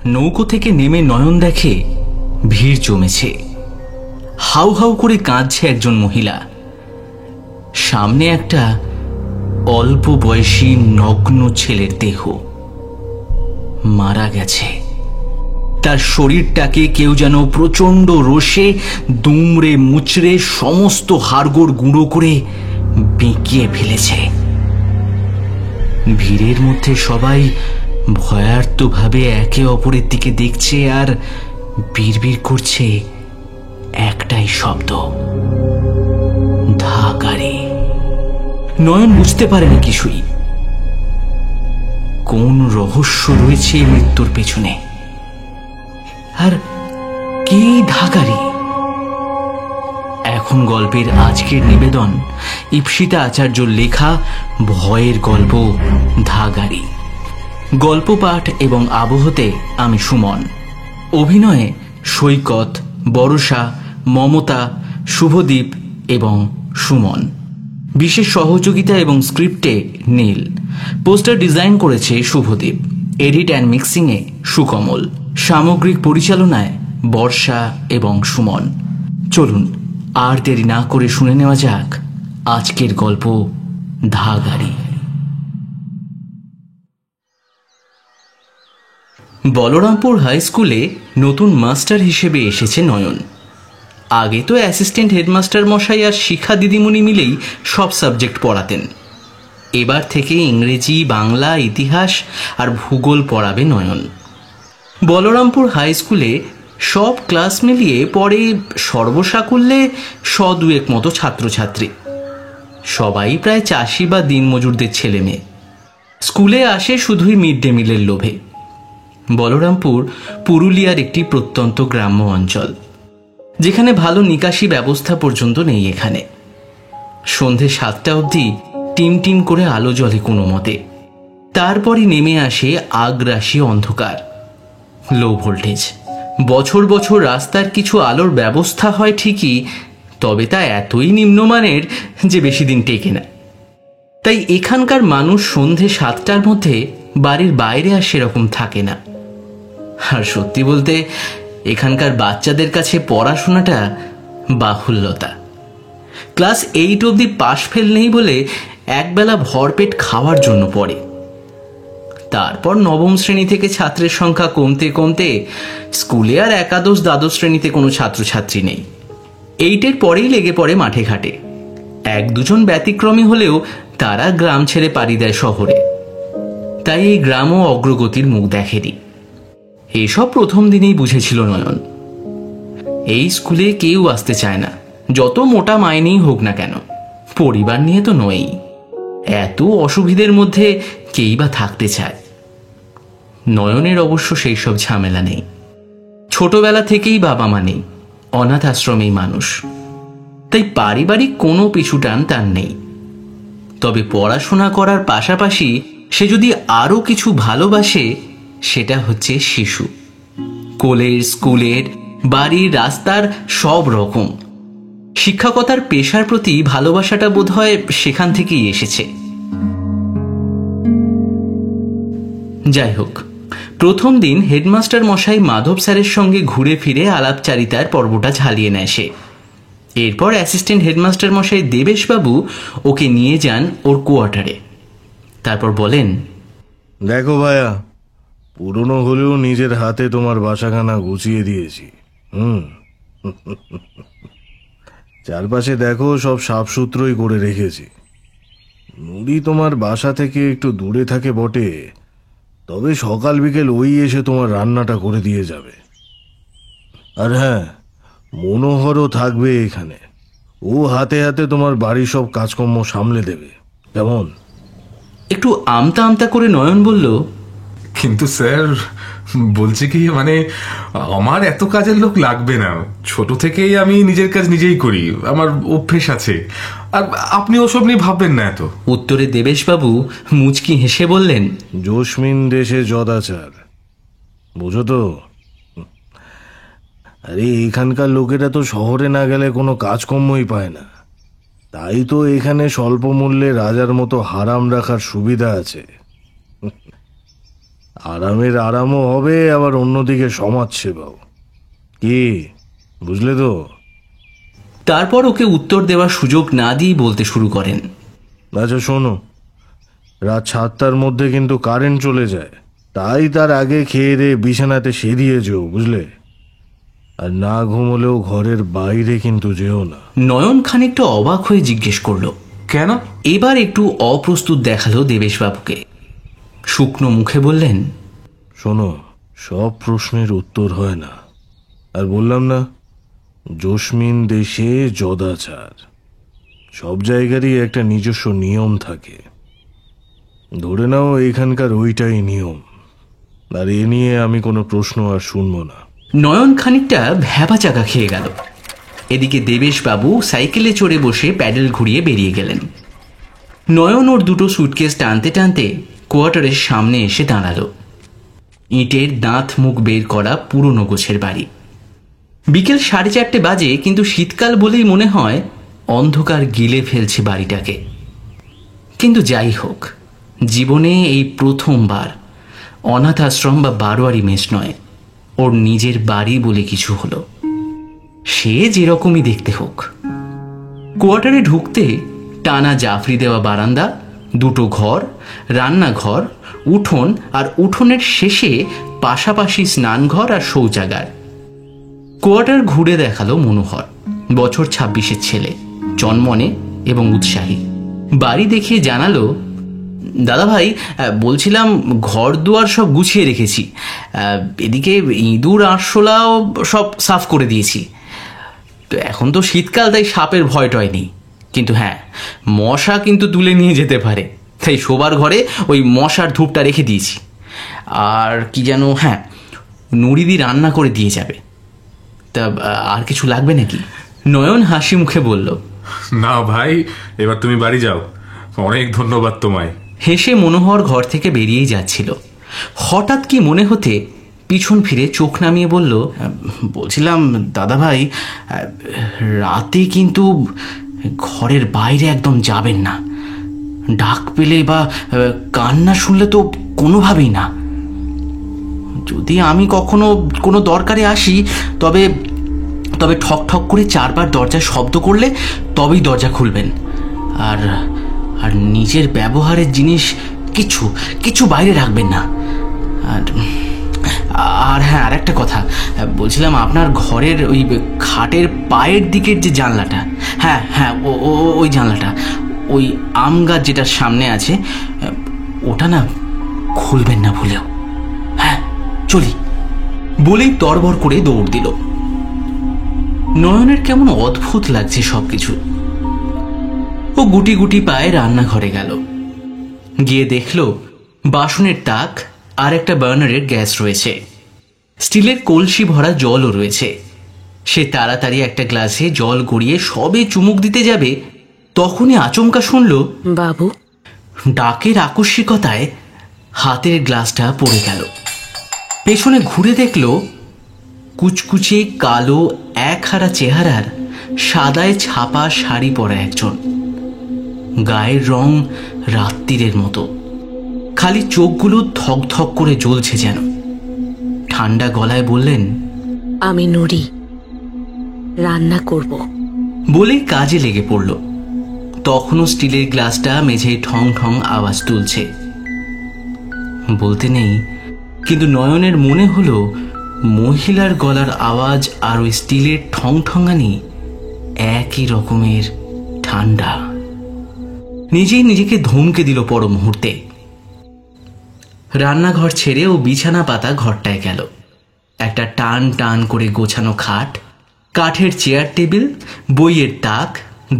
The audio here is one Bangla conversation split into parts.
নৌকো থেকে নেমে নয়ন দেখে ভিড় জমেছে। হাউ হাউ করে কাঁদছে একজন মহিলা। সামনে একটা অল্প বয়সী নগ্ন ছেলের দেহ, মারা গেছে। তার শরীরটাকে কেউ যেন প্রচন্ড রোষে দুমড়ে মুচড়ে সমস্ত হাড়গোড় গুঁড়ো করে বেঁকিয়ে ফেলেছে। ভিড়ের মধ্যে সবাই ভয়ার্তভাবে একে অপরের দিকে দেখছে আর বিড়বিড় করছে একটাই শব্দ, ধাগাড়ি। নয়ন বুঝতে পারেনি কিছুই। কোন রহস্য রয়েছে মৃত্যুর পেছনে, আর কে ধাগাড়ি? এখন গল্পের আজকের নিবেদন ঈপ্সিতা আচার্যর লেখা ভয়ের গল্প ধাগাড়ি। গল্প পাঠ এবং আবহতে আমি সুমন। অভিনয়ে সৈকত, বরষা, মমতা, শুভদীপ এবং সুমন। বিশেষ সহযোগিতা এবং স্ক্রিপ্টে নীল। পোস্টার ডিজাইন করেছে শুভদীপ। এডিট অ্যান্ড মিক্সিংয়ে সুকমল। সামগ্রিক পরিচালনায় বর্ষা এবং সুমন। চলুন আর দেরি না করে শুনে নেওয়া যাক আজকের গল্প ধাগাড়ি। বলরামপুর হাই স্কুলে নতুন মাস্টার হিসেবে এসেছে নয়ন। আগে তো অ্যাসিস্ট্যান্ট হেডমাস্টার মশাই আর শিক্ষা দিদিমণি মিলেই সব সাবজেক্ট পড়াতেন। এবার থেকে ইংরেজি, বাংলা, ইতিহাস আর ভূগোল পড়াবে নয়ন। বলরামপুর হাই স্কুলে সব ক্লাস মিলিয়ে পড়ে সর্বসাকুল্যে 100-2 মতো ছাত্রছাত্রী। সবাই প্রায় চাষি বা দিনমজুরদের ছেলে মেয়ে। স্কুলে আসে শুধুই মিড ডে মিলের লোভে। বলরামপুর পুরুলিয়ার একটি প্রত্যন্ত গ্রাম্য অঞ্চল, যেখানে ভালো নিকাশি ব্যবস্থা পর্যন্ত নেই। এখানে সন্ধে 7টা অবধি টিম টিম করে আলো জ্বলে কোনো মতে। তারপরই নেমে আসে আগ্রাসী অন্ধকার, লো ভোল্টেজ। বছর বছর রাস্তার কিছু আলোর ব্যবস্থা হয় ঠিকই, তবে তা এতই নিম্নমানের যে বেশি দিন টেকে না। তাই এখানকার মানুষ সন্ধে 7টার মধ্যে বাড়ির বাইরে আর সেরকম থাকে না। আর সত্যি বলতে এখানকার বাচ্চাদের কাছে পড়াশোনাটা বাহুল্যতা। ক্লাস 8 অবধি পাশ ফেল নেই বলে একবেলা ভরপেট খাওয়ার জন্য পড়ে। তারপর নবম শ্রেণী থেকে ছাত্রের সংখ্যা কমতে কমতে স্কুলে আর একাদশ দ্বাদশ শ্রেণীতে কোনো ছাত্রছাত্রী নেই। 8-এর পরেই লেগে পড়ে মাঠে ঘাটে। 1-2জন ব্যতিক্রমী হলেও তারা গ্রাম ছেড়ে পাড়ি দেয় শহরে। তাই এই গ্রামও অগ্রগতির মুখ দেখেনি। এসব প্রথম দিনেই বুঝেছিল নয়ন। এই স্কুলে কেউ আসতে চায় না, যত মোটা মাইনেই হোক না কেন। পরিবার নিয়ে তো নয়ই, এত অসুবিধের মধ্যে কেই বা থাকতে চায়। নয়নের অবশ্য সেই সব ঝামেলা নেই। ছোটবেলা থেকেই বাবা মা নেই, অনাথ আশ্রমেই মানুষ। তাই পারিবারিক কোনো পিছুটান তার নেই। তবে পড়াশোনা করার পাশাপাশি সে যদি আরো কিছু ভালোবাসে, সেটা হচ্ছে শিশু। কোলের, স্কুলের, বাড়ির, রাস্তার সব রকম শিক্ষকতার পেশার প্রতি ভালোবাসাটা বোধহয় সেখান থেকেই এসেছে। যাই হোক, প্রথম দিন হেডমাস্টার মশাই মাধব স্যারের সঙ্গে ঘুরে ফিরে আলাপচারিতার পর্বটা ঝালিয়ে নেয় সে। এরপর অ্যাসিস্ট্যান্ট হেডমাস্টার মশাই দেবেশবাবু ওকে নিয়ে যান ওর কোয়ার্টারে। তারপর বলেন, দেখো ভাইয়া, পুরনো হলেও নিজের হাতে তোমার বাসাখানা গুছিয়ে দিয়েছি। চারপাশে দেখো, সব সাফসুতরোই করে রেখেছি। নুড়ি তোমার বাসা থেকে একটু দূরে থাকে বটে, তবে সকাল বিকেল ওই এসে তোমার রান্নাটা করে দিয়ে যাবে। আর হ্যাঁ, মনোহরও থাকবে এখানে। ও হাতে হাতে তোমার বাড়ির সব কাজকর্ম সামলে দেবে। কেমন? একটু আমতা আমতা করে নয়ন বলল, কিন্তু স্যার বলছি কি, মানে আমার এত কাজের লোক লাগবে না। ছোট থেকেই আমি নিজের কাজ নিজেই করি, আমার অভ্যেস আছে। আর আপনি ওসব নিয়ে ভাববেন না এত। উত্তরে দেবেশবাবু মুচকি হেসে বললেন, জসমিন দেশে যদাচার, বুঝো তো? আরে এখানকার লোকেরা তো শহরে না গেলে কোনো কাজকর্মই পায় না। তাই তো এখানে স্বল্প মূল্যে রাজার মতো হারাম রাখার সুবিধা আছে। আরামের আরামও হবে, আবার অন্যদিকে সমাজ সেবাও। কি বুঝলে তো? তারপর ওকে উত্তর দেওয়ার সুযোগ না দিয়ে বলতে শুরু করেন, আচ্ছা শোনো, রাত 7টার মধ্যে কিন্তু কারেন্ট চলে যায়, তাই তার আগে খেয়ে দিয়ে বিছানাতে সেরিয়ে যেও, বুঝলে? আর না ঘুমলেও ঘরের বাইরে কিন্তু যেও না। নয়ন খানিকটা অবাক হয়ে জিজ্ঞেস করলো, কেন? এবার একটু অপ্রস্তুত দেখালো দেবেশবাবুকে। শুকনো মুখে বললেন, শোনো, সব প্রশ্নের উত্তর হয় না। আর বললাম না, জসমিন দেশে যদাচার। সব জায়গারই একটা নিজস্ব নিয়ম থাকে। ধরে নাও এখানকার ওইটাই নিয়ম, আর এ নিয়ে আমি কোনো প্রশ্ন আর শুনবো না। নয়ন খানিকটা ভ্যাবা চাকা খেয়ে গেল। এদিকে দেবেশবাবু সাইকেলে চড়ে বসে প্যাডেল ঘুরিয়ে বেরিয়ে গেলেন। নয়ন ওর দুটো সুটকেস টানতে টানতে কোয়ার্টারের সামনে এসে দাঁড়ালো। ইটের দাঁত মুখ বের করা পুরনো গোছের বাড়ি। বিকেল 4:30 বাজে, কিন্তু শীতকাল বলেই মনে হয় অন্ধকার গিলে ফেলছে বাড়িটাকে। কিন্তু যাই হোক, জীবনে এই প্রথমবার অনাথ আশ্রম বা বারোয়ারি মেস নয়, ওর নিজের বাড়ি বলে কিছু হলো। সে যেরকমই দেখতে হোক। কোয়ার্টারে ঢুকতে টানা জাফরি দেওয়া বারান্দা, দুটো ঘর, রান্নাঘর, উঠোন, আর উঠোনের শেষে পাশাপাশি স্নানঘর আর শৌচাগার। কোয়ার্টার ঘুরে দেখালো মনোহর, বছর 26-এর ছেলে, জন্মনে এবং উৎসাহী। বাড়ি দেখিয়ে জানালো, দাদা ভাই, বলছিলাম ঘর দুয়ার সব গুছিয়ে রেখেছি, এদিকে ইঁদুর আরশোলাও সব সাফ করে দিয়েছি। তো এখন তো শীতকাল, তাই সাপের ভয় টয় নেই, কিন্তু হ্যাঁ, মশা কিন্তু তুলে নিয়ে যেতে পারে, তাই শোবার ঘরে ওই মশার ধূপটা রেখে দিয়েছি। আর কি যেন, হ্যাঁ, নুড়িদি রান্না করে দিয়ে যাবে। তা আর কিছু লাগবে নাকি? নয়ন হাসি মুখে বলল, না ভাই, এবার তুমি বাড়ি যাও, অনেক ধন্যবাদ তোমায়। হেসে মনোহর ঘর থেকে বেরিয়েই যাচ্ছিল। হঠাৎ কি মনে হতে পিছন ফিরে চোখ নামিয়ে বলল, বলছিলাম দাদা ভাই, রাতে কিন্তু ঘরের বাইরে একদম যাবেন না। ডাক পেলে বা কান্না শুনলে তো কোনোভাবেই না। যদি আমি কখনো কোনো দরকারে আসি, তবে তবে ঠক ঠক করে 4বার দরজায় শব্দ করলে তবেই দরজা খুলবেন। আর আর নিজের ব্যবহারের জিনিস কিছু কিছু বাইরে রাখবেন না। আর হ্যাঁ, আর একটা কথা বলছিলাম, আপনার ঘরের ওই খাটের পায়ের দিকের যে জানলাটা, হ্যাঁ হ্যাঁ, ওই জানলাটা, ওই আম গাছ যেটার সামনে আছে, ওটা না খুলবেন না ভুলেও। হ্যাঁ, চলি বলেই তরবর করে দৌড় দিল। নয়নের কেমন অদ্ভুত লাগছে সবকিছু। ও গুটি গুটি পায়ে রান্নাঘরে গেল। গিয়ে দেখল বাসনের তাক আর একটা বার্নারের গ্যাস রয়েছে, স্টিলের কলসি ভরা জলও রয়েছে। সে তাড়াতাড়ি একটা গ্লাসে জল গড়িয়ে সবে চুমুক দিতে যাবে, তখনই আচমকা শুনল, বাবু। ডাকের আকস্মিকতায় হাতের গ্লাসটা পড়ে গেল। পেছনে ঘুরে দেখল কুচকুচে কালো একহারা চেহারার সাদায় ছাপা শাড়ি পরা একজন। গায়ের রং রাত্তিরের মতো, খালি চোখগুলো থক থক করে জ্বলছে যেন। ঠান্ডা গলায় বললেন, আমি নুরি, রান্না করব। বলেই কাজে লেগে পড়ল। তখনও স্টিলের গ্লাসটা মেঝেয় ঠং ঠং আওয়াজ তুলছে। বলতে নেই, কিন্তু নয়নের মনে হলো মহিলার গলার আওয়াজ আর ওই স্টিলের ঠং ঠঙানি একই রকমের ঠান্ডা। নিজেই নিজেকে ধমকে দিল পর মুহূর্তে। রান্নাঘর ছেড়ে ও বিছানা পাতা ঘরটায় গেল। একটা টান টান করে গোছানো খাট, কাঠের চেয়ার টেবিল, বইয়ের তাক,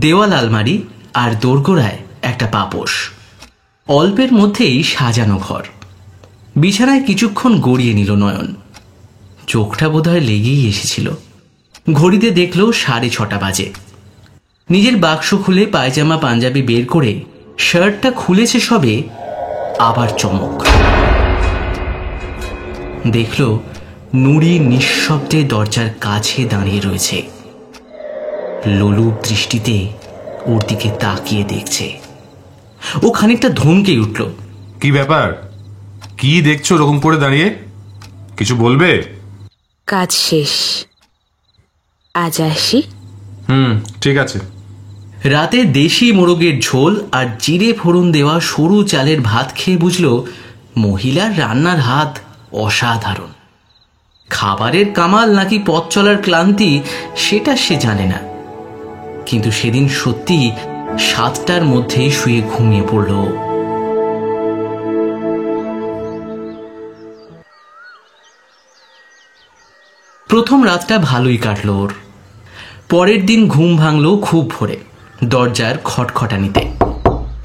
দেওয়াল আলমারি, আর দোরগোড়ায় একটা পাপোশ। অল্পের মধ্যেই সাজানো ঘর। বিছানায় কিছুক্ষণ গড়িয়ে নিল নয়ন। চোখটা বোধহয় লেগেই এসেছিল। ঘড়িতে দেখল 6:30 বাজে। নিজের বাক্স খুলে পায়জামা পাঞ্জাবি বের করে শার্টটা খুলেছে সবে, আবার চমক। দেখল নুরি নিঃশব্দে দরজার কাছে দাঁড়িয়ে রয়েছে, লোলুপ দৃষ্টিতে ওর দিকে তাকিয়ে দেখছে। ও খানিকটা ধমকে উঠল। কি ব্যাপার? কি দেখছো ওরকম করে দাঁড়িয়ে? কিছু বলবে? কাজ শেষ, আজ আসি। ঠিক আছে। রাতে দেশি মোরগের ঝোল আর জিরে ফোড়ন দেওয়া সরু চালের ভাত খেয়ে বুঝল মহিলার রান্নার হাত অসাধারণ। খাবারের কামাল নাকি পথ চলার ক্লান্তি সেটা সে জানে না, কিন্তু সেদিন সত্যি 7টার মধ্যেই শুয়ে ঘুমিয়ে পড়ল। প্রথম রাতটা ভালোই কাটল ওর। পরের দিন ঘুম ভাঙল খুব ভোরে, দরজার খটখটানিতে।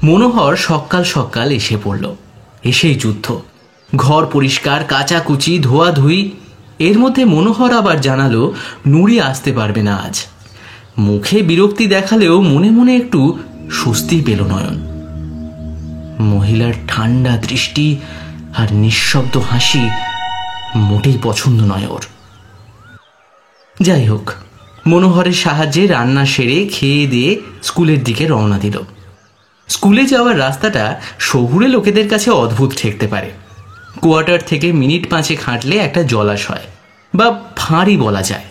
মনোহর সকাল সকাল এসে পড়ল। এসেই যুদ্ধ, ঘর পরিষ্কার, কাচাকুচি, ধোয়াধুয়ি। এর মধ্যে মনোহর আবার জানালো নুরি আসতে পারবে না আজ। মুখে বিরক্তি দেখালেও মনে মনে একটু স্বস্তি পেল নয়ন। মহিলার ঠান্ডা দৃষ্টি আর নিঃশব্দ হাসি মোটেই পছন্দ নয় ওর। যাই হোক, মনোহরের সাহায্যে রান্না সেরে খেয়ে দিয়ে স্কুলের দিকে রওনা দিল। স্কুলে যাওয়ার রাস্তাটা শহুরে লোকেদের কাছে অদ্ভুত ঠেকতে পারে। কোয়ার্টার থেকে মিনিট 5 হাঁটলে একটা জলাশয় বা ফাঁড়ি বলা যায়।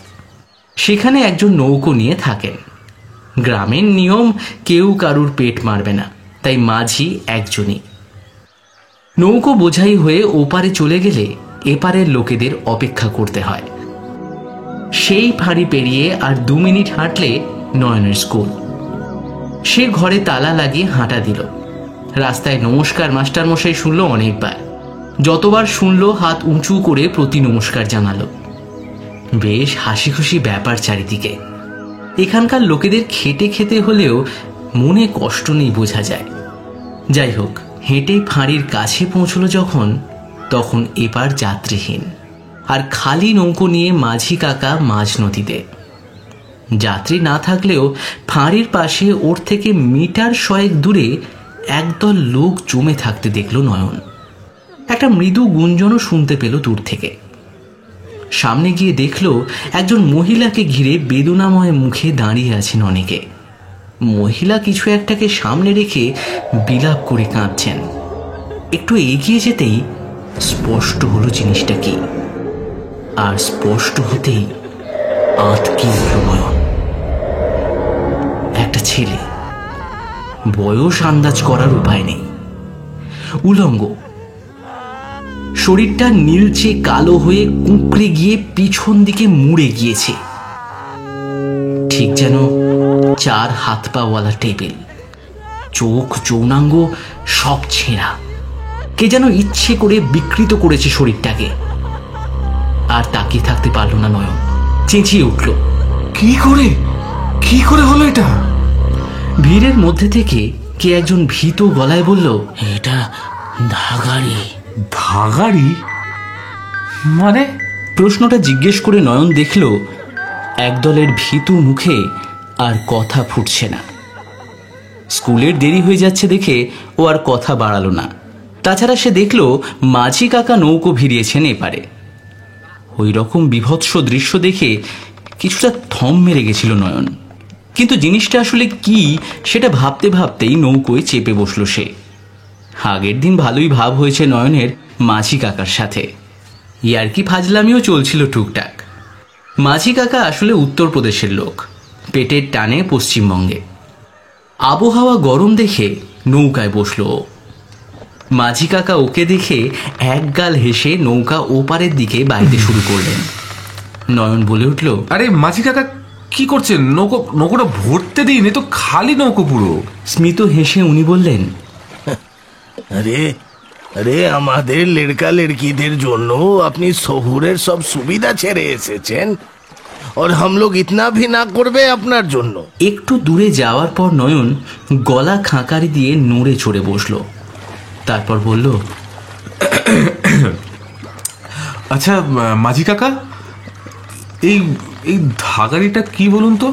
সেখানে একজন নৌকো নিয়ে থাকেন। গ্রামের নিয়ম কেউ কারুর পেট মারবে না, তাই মাঝি একজনই। নৌকো বোঝাই হয়ে ওপারে চলে গেলে এপারের লোকেদের অপেক্ষা করতে হয়। সেই ফাঁড়ি পেরিয়ে আর 2 মিনিট হাঁটলে নয়নের স্কুল। সে ঘরে তালা লাগিয়ে হাঁটা দিল। রাস্তায় নমস্কার মাস্টারমশাই শুনল অনেকবার। যতবার শুনল হাত উঁচু করে প্রতি নমস্কার জানালো। বেশ হাসি খুশি ব্যাপার চারিদিকে। এখানকার লোকেদের খেটে খেতে হলেও মনে কষ্ট নেই বোঝা যায়। যাই হোক, হেঁটে ফাঁড়ির কাছে পৌঁছলো যখন, তখন এপার যাত্রীহীন আর খালি নৌকো নিয়ে মাঝি কাকা মাঝ নদীতে। যাত্রী না থাকলেও ফাঁড়ির পাশে ওর থেকে মিটার 100 দূরে একদল লোক জমে থাকতে দেখল নয়ন। একটা মৃদু গুঞ্জনও শুনতে পেল দূর থেকে। সামনে গিয়ে দেখল একজন মহিলাকে ঘিরে বেদনাময় মুখে দাঁড়িয়ে আছেন অনেকে। মহিলা কিছু একটাকে সামনে রেখে বিলাপ করে কাঁদছেন। একটু এগিয়ে যেতেই স্পষ্ট হলো জিনিসটা কি, আর স্পষ্ট হতেই আঁতকে উঠল নয়ন। একটা ছেলে, বয়স আন্দাজ করার উপায় নেই, উলঙ্গ, শরীরটা নীলচে কালো হয়ে কুঁকড়ে গিয়ে পিছন দিকে মুড়ে গিয়েছে, ঠিক যেন 4 হাত পাওয়ালা টেবিল। চোখ যৌনাঙ্গ সব ছেঁড়া। কে যেন ইচ্ছে করে বিকৃত করেছে শরীরটাকে। আর তাকিয়ে থাকতে পারল না নয়ন, চেঁচিয়ে উঠল, কি করে হলো এটা? ভিড়ের মধ্যে থেকে কে একজন ভীত গলায় বলল, এটা ধাগাড়ি। ধাগাড়ি মানে? প্রশ্নটা জিজ্ঞেস করে নয়ন দেখল একদলের ভীতু মুখে আর কথা ফুটছে না। স্কুলের দেরি হয়ে যাচ্ছে দেখে ও আর কথা বাড়ালো না। তাছাড়া সে দেখল মাঝি কাকা নৌকো ভিড়িয়েছেন এপারে। ওই রকম বিভৎস দৃশ্য দেখে কিছুটা থম মেরে গেছিল নয়ন। কিন্তু জিনিসটা আসলে কি সেটা ভাবতে ভাবতেই নৌকোয় চেপে বসল সে। আগের দিন ভালোই ভাব হয়েছে নয়নের মাঝি কাকার সাথে। ইয়ার্কি ফাজলামিও চলছিল টুকটাক। মাঝি কাকা আসলে উত্তরপ্রদেশের লোক, পেটের টানে পশ্চিমবঙ্গে। আবহাওয়া গরম দেখে নৌকায় বসল। মাঝি কাকা ওকে দেখে একগাল হেসে নৌকা ওপারের দিকে বাইতে শুরু করলেন। নয়ন বলে উঠল, আরে মাঝি কাকা কি করছেন? নৌকোটা ভরতে দিন, এ তো খালি নৌকো পুরো। স্মিত হেসে উনি বললেন, अरे अरे আমাদের লড়কা লড়কিদের জন্য আপনি শহরের সব সুবিধা ছেড়ে এসেছেন, আর हम लोग इतना भी না করবে আপনার জন্য। একটু দূরে যাওয়ার পর নয়ন গলা খাঁকারি দিয়ে নড়ে চড়ে বসল। তারপর বলল, আচ্ছা মাঝি কাকা, এই ধাগাড়িটা কি বলুন তো?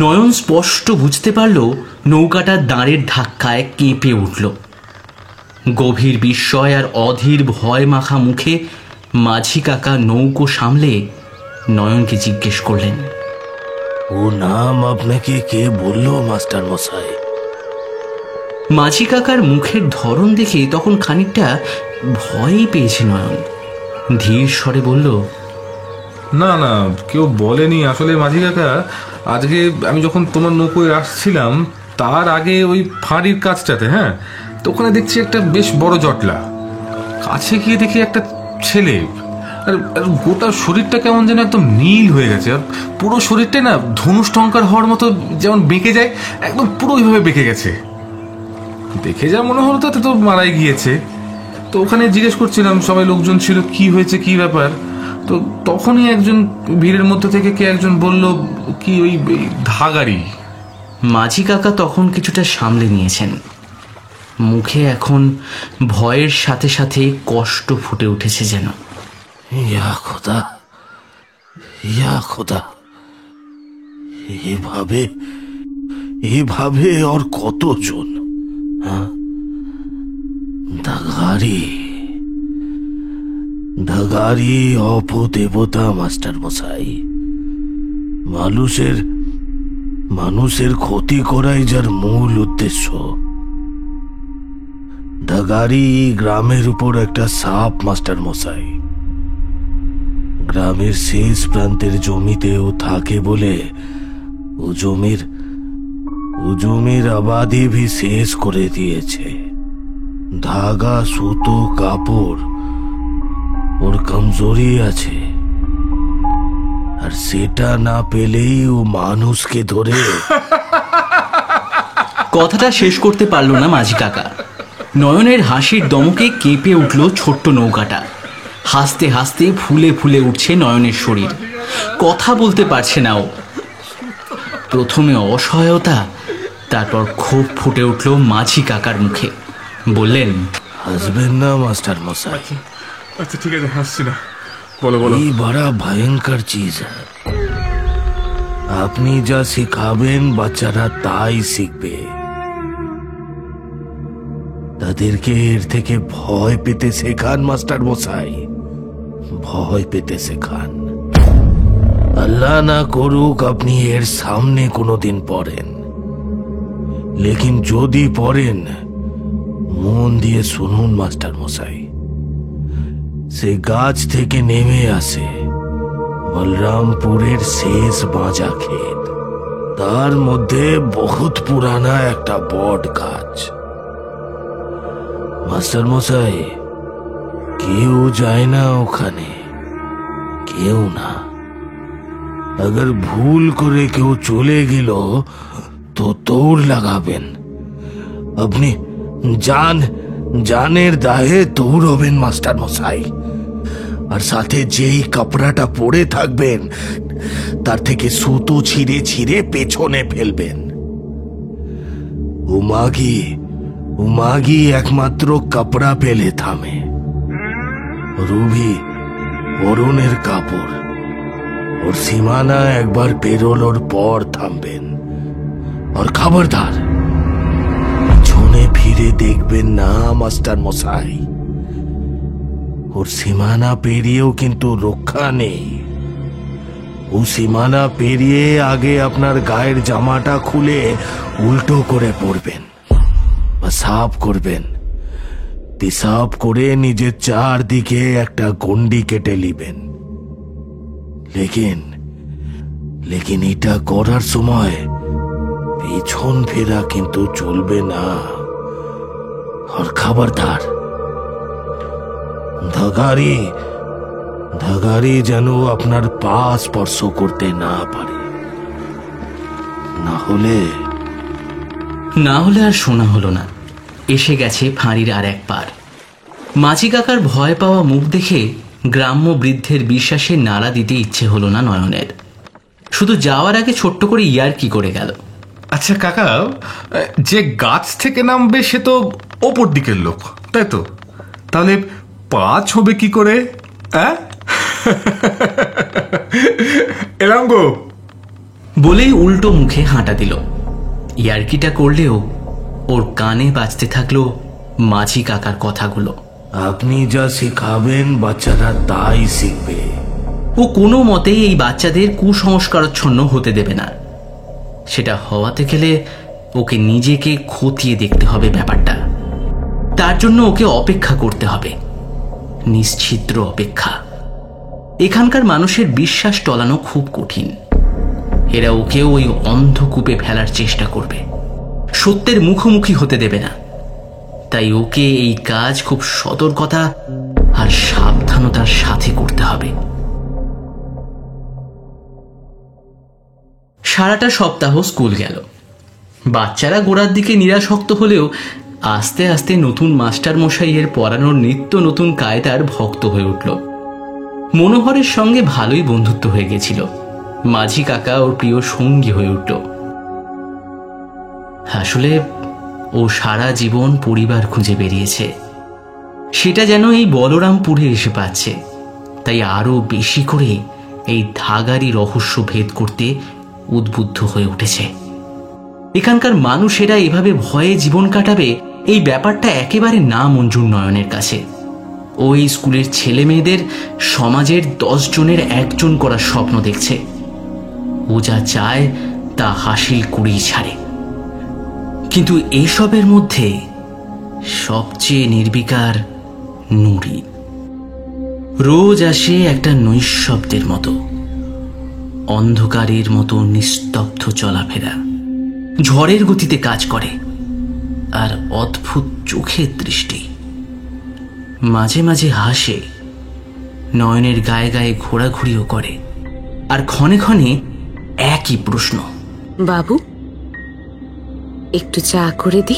নয়ন স্পষ্ট বুঝতে পারল নৌকাটা দাঁড়ের ধাক্কায় কেঁপে উঠল। গভীর বিস্ময় আর অধীর ভয় মাখা মুখে মাঝি কাকা নৌকো সামলে নয়নকে জিজ্ঞেস করলেন, ও নাম আপনাকে কে বললো মাস্টার মশাই? মাঝি কাকার মুখের ধরন দেখে তখন খানিকটা ভয়ই পেয়েছে নয়ন। ধীর স্বরে বলল, না না, কেউ বলেনি আসলে মাঝি কাকা। আজকে আমি যখন তোমার নৌকোয় আসছিলাম তার আগে ওই ফাঁড়ির কাজটাতে, হ্যাঁ, তো ওখানে দেখছি একটা বেশ বড় জটলা। কাছে গিয়ে দেখি একটা ছেলে, আর গোটা শরীরটা কেমন যেন একদম নীল হয়ে গেছে, আর পুরো শরীরটাই না ধনুষ টঙ্কার হওয়ার মতো যেমন বেঁকে যায়, একদম পুরো ওইভাবে বেঁকে গেছে। দেখে যা মনে হলো তাতে তো মারাই গিয়েছে। তো ওখানে জিজ্ঞেস করছিলাম, সবাই লোকজন ছিল, কি হয়েছে কি ব্যাপার। তো তখনই একজন ভিড়ের মধ্যে থেকে কে একজন বলল কি ওই ধাগাড়ি। মাঝি কাকা তখন কিছুটা সামলে নিয়েছেন। মুখে এখন ভয়ের সাথে সাথে কষ্ট ফুটে উঠেছে যেন। ইয়া খোদা, ইয়া খোদা, এভাবে এভাবে আর কতজন? দাগারি, দাগারি অপদেবতা মাস্টার মশাই। মানুষের ক্ষতি করাই যার মূল উদ্দেশ্য। দাগারি গ্রামের উপর একটা সাপ মাস্টার মশাই। গ্রামের শেষ প্রান্তের জমিতেও থাকে বলে ও জমির আবাদি ভি শেষ করে দিয়েছে। ধাগা, সুতো, কাপড় ওর কমজোরি আছে, আর সেটা না পেলেই ও মানুষকে ধরে। কথাটা শেষ করতে পারল না মাঝি কাকা। নয়নের হাসির দমকে কেঁপে উঠল ছোট্ট নৌকাটা। হাসতে হাসতে ফুলে ফুলে উঠছে নয়নের শরীর। কথা বলতে পারছে না ও। প্রথমে অসহায়তা, তারপর ক্ষোভ ফুটে উঠল মাঝি কাকার মুখে। বললেন, হাসবেন না মাস্টার মশাই। আচ্ছা ঠিক আছে, হাসছি না, বলো বলো। ये बड़ा भयंकर चीज है। আপনি যা শিখাবেন বাচ্চারা তাই শিখবে। তাদেরকে এর থেকে ভয় পেতে শেখান মাস্টার মশাই, ভয় পেতে শেখান। আল্লাহ না করুক আপনি এর সামনে কোনোদিন পড়েন, লেকিন যদি পড়েন মন দিয়ে শুনুন মাস্টার মশাই। সে গাছ থেকে নেমে আসে বলরামপুরের শেষ বাঁজা ক্ষেত। তার মধ্যে বহুত পুরানা একটা বট গাছ। মাস্টার মশাই, কেউ যায় না ওখানে, কেউ না। अगर ভুল করে কেউ চলে গেল তো দৌড় লাগাবেন। আপনি জানের দায়ে দৌড়বেন মাস্টার মশাই। আর সাথে যেই কাপড়াটা পরে থাকবেন তার থেকে সুতো ছিঁড়ে ছিঁড়ে পেছনে ফেলবেন। উমাগি একমাত্র কাপড়া পেলে থামে। রুবি অরুণের কাপড় ওর সীমানা একবার পেরোলোর পর থামবেন। আর খবরদার পিছনে ফিরে দেখবেন না মাস্টার মশাই। ওর সীমানা পেরিয়েও কিন্তু রক্ষা নেই। ও সীমানা পেরিয়ে আগে আপনার গায়ের জামাটা খুলে উল্টো করে পড়বেন, পেশাব করবেন। পেশাব করে নিজের চারদিকে একটা গন্ডি কেটে নিবেন। লেকিন এটা করার সময় পিছন ফেরা কিন্তু চলবে না। আর খবরদার ধাগারি যেন আপনার পা স্পর্শ করতে না পারে, না হলে আর শোনা হলো না। এসে গেছে ফাঁড়ির আর এক পার। মাঝি কাকার ভয় পাওয়া মুখ দেখে গ্রাম্য বৃদ্ধের বিশ্বাসে নাড়া দিতে ইচ্ছে হলো না নয়নের। শুধু যাওয়ার আগে ছোট্ট করে ইয়ার্কি করে গেল, আচ্ছা কাকা, যে গাছ থেকে নামবে সে তো ওপর দিকের লোক, তাই তো? তাহলে পা ছবে কি করে? এলাম গো বলেই উল্টো মুখে হাঁটা দিল। ইয়ার্কিটা করলেও ওর কানে বাজতে থাকলো মাঝি কাকার কথাগুলো। আপনি যা শিখাবেন বাচ্চারা তাই শিখবে। ও কোনো মতেই এই বাচ্চাদের কুসংস্কারাচ্ছন্ন হতে দেবে না। সেটা হওয়াতে গেলে ওকে নিজেকে খতিয়ে দেখতে হবে ব্যাপারটা। তার জন্য ওকে অপেক্ষা করতে হবে। নিশ্ছিদ্র অপেক্ষা। এখানকার মানুষের বিশ্বাস টলানো খুব কঠিন। এরা ওকেও ওই অন্ধকূপে ফেলার চেষ্টা করবে, সত্যের মুখোমুখি হতে দেবে না। তাই ওকে এই কাজ খুব সতর্কতা আর সাবধানতার সাথে করতে হবে। সারাটা সপ্তাহ স্কুল গেল। বাচ্চারা গোড়ার দিকে নিরাসক্ত হলেও আস্তে আস্তে নতুন মাস্টার মশাইয়ের পড়ানোর নিত্য নতুন কায়দার ভক্ত হয়ে উঠল। মনোহরের সঙ্গে ভালোই বন্ধুত্ব হয়ে গেছিল। মাঝি কাকা ওর প্রিয় সঙ্গী হয়ে উঠল। আসলে ও সারা জীবন পরিবার খুঁজে বেরিয়েছে, সেটা যেন এই বলরামপুরে এসে পাচ্ছে। তাই আরো বেশি করে এই ধাগারি রহস্য ভেদ করতে উদ্বুদ্ধ হয়ে উঠেছে। এখানকার মানুষেরা এভাবে ভয়ে জীবন কাটাবে, এই ব্যাপারটা একেবারে না মঞ্জুর নয়নের কাছে। ওই স্কুলের ছেলে মেয়েদের সমাজের 10 জনের 1 জন করার স্বপ্ন দেখছে। ও যা চায় তা হাসিল করেই ছাড়ে। কিন্তু এসবের মধ্যে সবচেয়ে নির্বিকার নুরি। রোজ আসে একটা নৈঃশব্দের মতো, অন্ধকারের মতো নিস্তব্ধ চলাফেরা, ঝড়ের গতিতে কাজ করে, আর অদ্ভুত চোখের দৃষ্টি। মাঝে মাঝে হাসে, নয়নের গায়ে গায়ে ঘোরাঘুরিও করে, আর ক্ষণে ক্ষণে একই প্রশ্ন, বাবু একটু চা করে দি,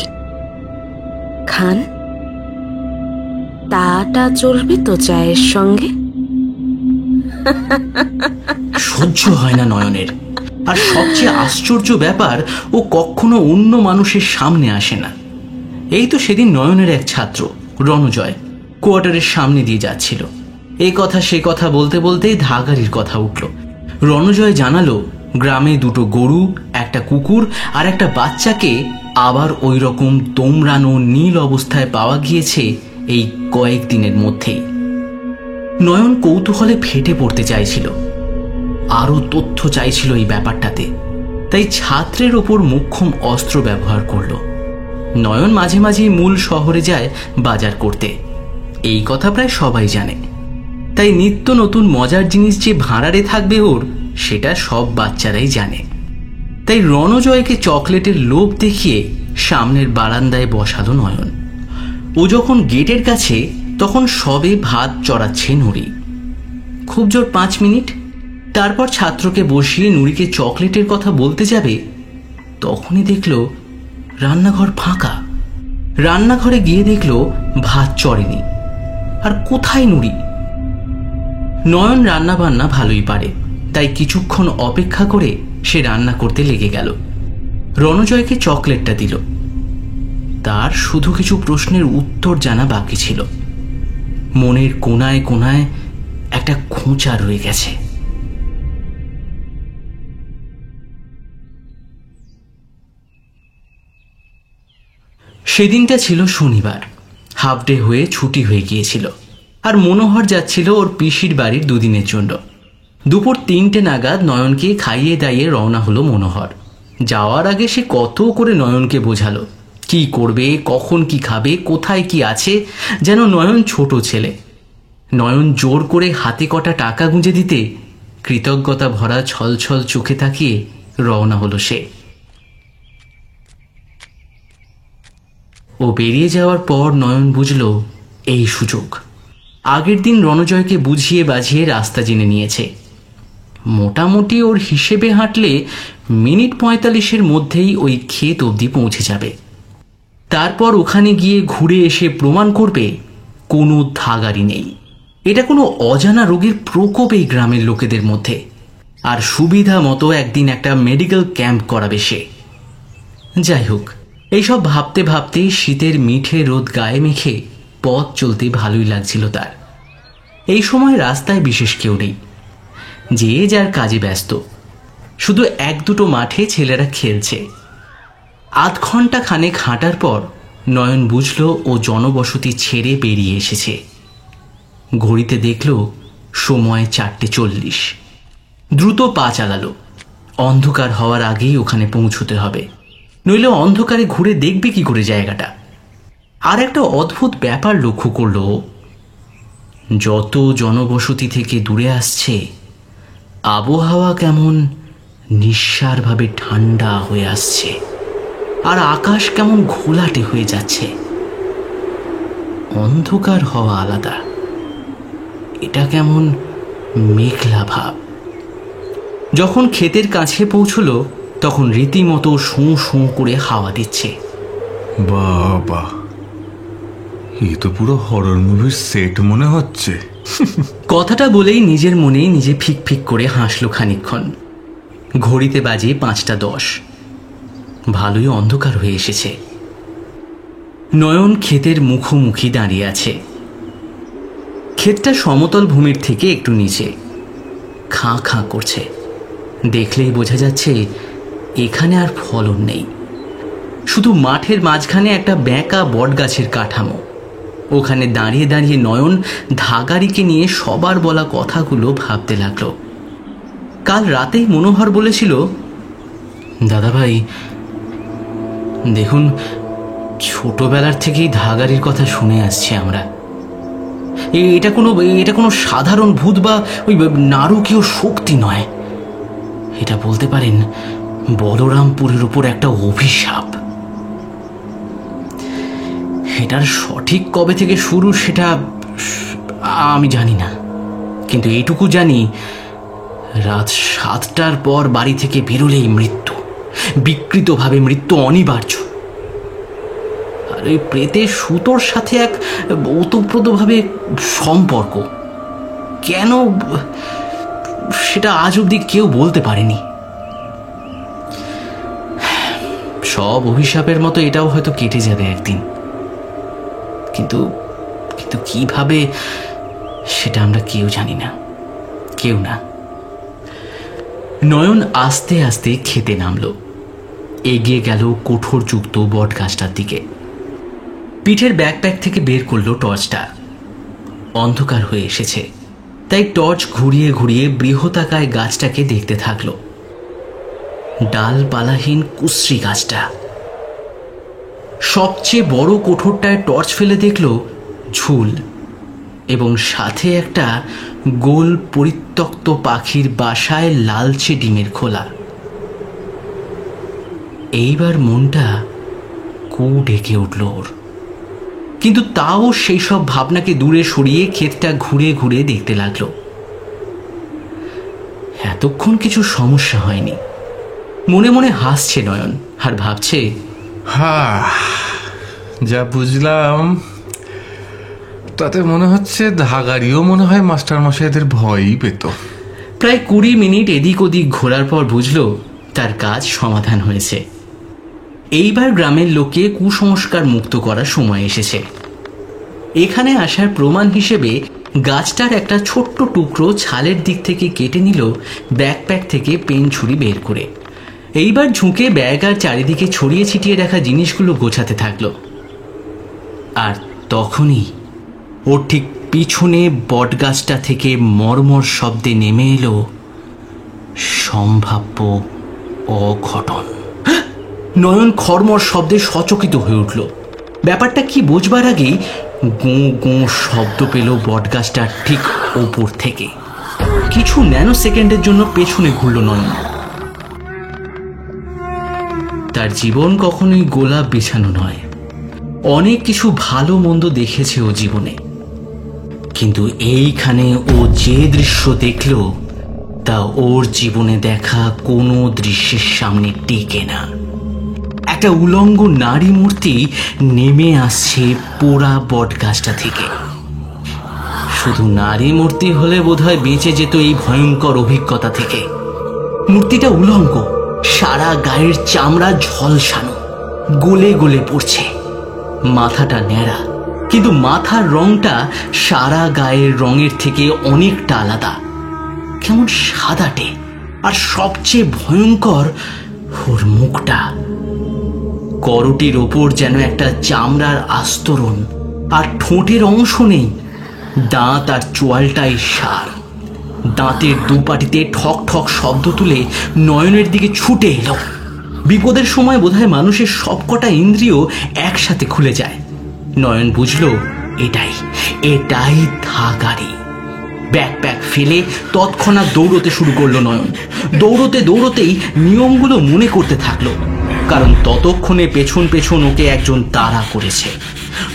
খান। তাটা চলবে তো চায়ের সঙ্গে? সহ্য হয় না নয়নের। আর সবচেয়ে আশ্চর্য ব্যাপার, ও কখনো অন্য মানুষের সামনে আসে না। এই তো সেদিন নয়নের এক ছাত্র রণজয় কোয়ার্টারের সামনে দিয়ে যাচ্ছিল। এই কথা সে কথা বলতে বলতেই ধাগারির কথা উঠল। রণজয় জানালো গ্রামে 2টো গরু, একটা কুকুর আর একটা বাচ্চাকে আবার ওই রকম তোমরানো নীল অবস্থায় পাওয়া গিয়েছে এই কয়েকদিনের মধ্যেই। নয়ন কৌতূহলে ফেটে পড়তে চাইছিল, আরো তথ্য চাইছিল এই ব্যাপারটাতে। তাই ছাত্রের ওপর মোক্ষম অস্ত্র ব্যবহার করল। নয়ন মাঝে মাঝে মূল শহরে যায় বাজার করতে, এই কথা প্রায় সবাই জানে। তাই নিত্য নতুন মজার জিনিস যে ভাঁড়ারে থাকবে ওর, সেটা সব বাচ্চারাই জানে। তাই রণজয়কে চকলেটের লোভ দেখিয়ে সামনের বারান্দায় বসালো নয়ন। ও যখন গেটের কাছে, তখন সবে ভাত চড়াচ্ছে নুরি। খুব জোর 5 মিনিট। তারপর ছাত্রকে বসিয়ে নুরিকে চকলেটের কথা বলতে যাবে, তখনই দেখল রান্নাঘর ফাঁকা। রান্নাঘরে গিয়ে দেখল ভাত চড়েনি। আর কোথায় নুরি? নয়ন রান্না বান্না ভালোই পারে, তাই কিছুক্ষণ অপেক্ষা করে সে রান্না করতে লেগে গেল। রণজয়কে চকলেটটা দিল। তার শুধু কিছু প্রশ্নের উত্তর জানা বাকি ছিল। মনের কোনায় কোনায় একটা খোঁচা রয়ে গেছে। সেদিনটা ছিল শনিবার। হাফ ডে হয়ে ছুটি হয়ে গিয়েছিল। আর মনোহর যাচ্ছিল ওর পিসির বাড়ির 2 দিনের জন্য। দুপুর 3টে নাগাদ নয়নকে খাইয়ে দাইয়ে রওনা হলো মনোহর। যাওয়ার আগে সে কত করে নয়নকে বোঝালো কি করবে, কখন কি খাবে, কোথায় কি আছে। যেন নয়ন ছোট ছেলে। নয়ন জোর করে হাতে কটা টাকা গুঁজে দিতে কৃতজ্ঞতা ভরা ছলছল চোখে তাকিয়ে রওনা হলো সে। ও বেরিয়ে যাওয়ার পর নয়ন বুঝল এই সুযোগ। আগের দিন রণজয়কে বুঝিয়ে বাঝিয়ে রাস্তা জেনে নিয়েছে। মোটামুটি ওর হিসেবে হাঁটলে মিনিট 45-এর মধ্যেই ওই ক্ষেত অবধি পৌঁছে যাবে। তারপর ওখানে গিয়ে ঘুরে এসে প্রমাণ করবে কোনো ধাগারি নেই। এটা কোনো অজানা রোগের প্রকোপ এই গ্রামের লোকেদের মধ্যে। আর সুবিধা মতো একদিন একটা মেডিকেল ক্যাম্প করাবে সে। যাই হোক, এইসব ভাবতে ভাবতে শীতের মিঠে রোদ গায়ে মেখে পথ চলতে ভালোই লাগছিল তার। এই সময় রাস্তায় বিশেষ কেউ নেই, যে যার কাজে ব্যস্ত। শুধু 1-2টো মাঠে ছেলেরা খেলছে। আধ ঘন্টা খানেক হাঁটার পর নয়ন বুঝল ও জনবসতি ছেড়ে বেরিয়ে এসেছে। ঘড়িতে দেখল সময় 4:40। দ্রুত পা চালালো। অন্ধকার হওয়ার আগেই ওখানে পৌঁছতে হবে, নইলে অন্ধকারে ঘুরে দেখবে কি করে জায়গাটা। আর একটা অদ্ভুত ব্যাপার লক্ষ্য করল। যত জনবসতি থেকে দূরে আসছে, আবহাওয়া কেমন নিঃসারভাবে ঠান্ডা হয়ে আসছে, আর আকাশ কেমন ঘোলাটে হয়ে যাচ্ছে। অন্ধকার হওয়া আলাদা, এটা কেমন মেঘলা ভাব। যখন ক্ষেতের কাছে পৌঁছলো তখন রীতিমতো শোঁ শোঁ করে হাওয়া দিচ্ছে। বাবা, এ তো পুরো হরর মুভির সেট মনে হচ্ছে। কথাটা বলেই নিজের মনেই নিজে ফিক ফিক করে হাসলো খানিকক্ষণ। ঘড়িতে বাজে 5:10। ভালোই অন্ধকার হয়ে এসেছে। নয়ন ক্ষেতের মুখোমুখি দাঁড়িয়ে আছে। ক্ষেতটা সমতল ভূমির থেকে একটু নিচে, খাঁ খাঁ করছে। দেখলেই বোঝা যাচ্ছে এখানে আর ফলন নেই। শুধু মাঠের মাঝখানে একটা বেঁকা বটগাছের কাঠামো। ওখানে দাঁড়িয়ে দাঁড়িয়ে নয়ন ধাগারিকে নিয়ে সবার বলা কথাগুলো ভাবতে লাগলো। কাল রাতেই মনোহর বলেছিল, দাদাভাই দেখুন, ছোটবেলার থেকেই ধাগারির কথা শুনে আসছি আমরা। এটা কোনো সাধারণ ভূত বা ওই নারকীয় শক্তি নয়। এটা বলতে পারেন বলরামপুরের উপর একটা অভিশাপ। এটার সঠিক কবে থেকে শুরু সেটা আমি জানি না, কিন্তু এইটুকু জানি রাত 7টার পর বাড়ি থেকে বেরোলেই মৃত্যু, বিকৃতভাবে মৃত্যু অনিবার্য। আর ওই প্রেতের সুতোর সাথে এক ওতপ্রোতভাবে সম্পর্ক। কেন সেটা আজ অব্দি কেউ বলতে পারেনি। সব অভিশাপের মতো এটাও হয়তো কেটে যাবে একদিন, কিন্তু কিন্তু কিভাবে সেটা আমরা কেউ জানি না, কেউ না। নয়ন আস্তে আস্তে খেতে নামলো, এগিয়ে গেল কোঠরযুক্ত বট গাছটার দিকে। পিঠের ব্যাকপ্যাক থেকে বের করলো টর্চটা। অন্ধকার হয়ে এসেছে, তাই টর্চ ঘুরিয়ে ঘুরিয়ে বৃহতাকায় গাছটাকে দেখতে থাকলো। ডালপালাহীন কুশ্রী গাছটা। সবচেয়ে বড় কোঠরটায় টর্চ ফেলে দেখলো ঝুল, এবং সাথে একটা গোল পরিত্যক্ত পাখির বাসায় লালচে ডিমের খোলা। এইবার মনটা কু ডেকে উঠল ওর, কিন্তু তাও সেই সব ভাবনাকে দূরে সরিয়ে ক্ষেতটা ঘুরে ঘুরে দেখতে লাগলো। এতক্ষণ কিছু সমস্যা হয়নি। মনে মনে হাসছে নয়ন, আর ভাবছে, হ্যাঁ, যা বুঝলাম তাতে মনে হচ্ছে ধাগারিও মনে হয় মাস্টার মশাইদের ভয়ই পেত। প্রায় 20 মিনিট এদিক ওদিক ঘোরার পর বুঝলো তার কাজ সমাধান হয়েছে। এইবার গ্রামের লোককে কুসংস্কার মুক্ত করার সময় এসেছে। এখানে আসার প্রমাণ হিসেবে গাছটার একটা ছোট্ট টুকরো ছালের দিক থেকে কেটে নিল ব্যাকপ্যাক থেকে পেন ছুরি বের করে। এইবার ঝুঁকে ব্যাগ আর চারিদিকে ছড়িয়ে ছিটিয়ে রাখা জিনিসগুলো গোছাতে থাকলো। আর তখনই ওর ঠিক পিছনে বটগাছটা থেকে মর্মর শব্দে নেমে এলো সম্ভাব্য অঘটন। নয়ন খড়মড় শব্দে সচকিত হয়ে উঠল। ব্যাপারটা কি বোঝবার আগেই গো গো শব্দ পেল বটগাছটার ঠিক ওপর থেকে। কিছু ন্যানো সেকেন্ডের জন্য পেছনে ঘুরল নয়ন। তার জীবন কখনোই গোলাপ বিছানো নয়। অনেক কিছু ভালো মন্দ দেখেছে ও জীবনে, কিন্তু এইখানে ও যে দৃশ্য দেখল তা ওর জীবনে দেখা কোনো দৃশ্যের সামনে টিকে না। একটা উলঙ্গ নারী মূর্তি নেমে আসছে পোড়া বটগাছটা থেকে। শুধু নারী মূর্তি হলে বোধহয় বেঁচে যেত এই ভয়ঙ্কর অভিজ্ঞতা থেকে। মূর্তিটা উলঙ্গ, সারা গায়ের চামড়া ঝলসানো, গলে গলে পড়ছে। মাথাটা ন্যাড়া, কিন্তু মাথার রংটা সারা গায়ের রঙের থেকে অনেকটা আলাদা, কেমন সাদাটে। আর সবচেয়ে ভয়ঙ্কর ওর মুখটা। করটির ওপর যেন একটা চামড়ার আস্তরণ, আর ঠোঁটের অংশ নেই। দাঁত আর চোয়ালটাই সার। দাঁতের দুপাটিতে ঠক ঠক শব্দ তুলে নয়নের দিকে ছুটে এলো। বিপদের সময় বোধহয় মানুষের সবকটা ইন্দ্রিয় একসাথে খুলে যায়। নয়ন বুঝল এটাই এটাই থাগাড়ি। ব্যাকপ্যাক ফেলে তৎক্ষণাৎ দৌড়তে শুরু করলো নয়ন। দৌড়তে দৌড়তেই নিয়মগুলো মনে করতে থাকলো, কারণ ততক্ষণে পেছন পেছন ওকে একজন তাড়া করেছে।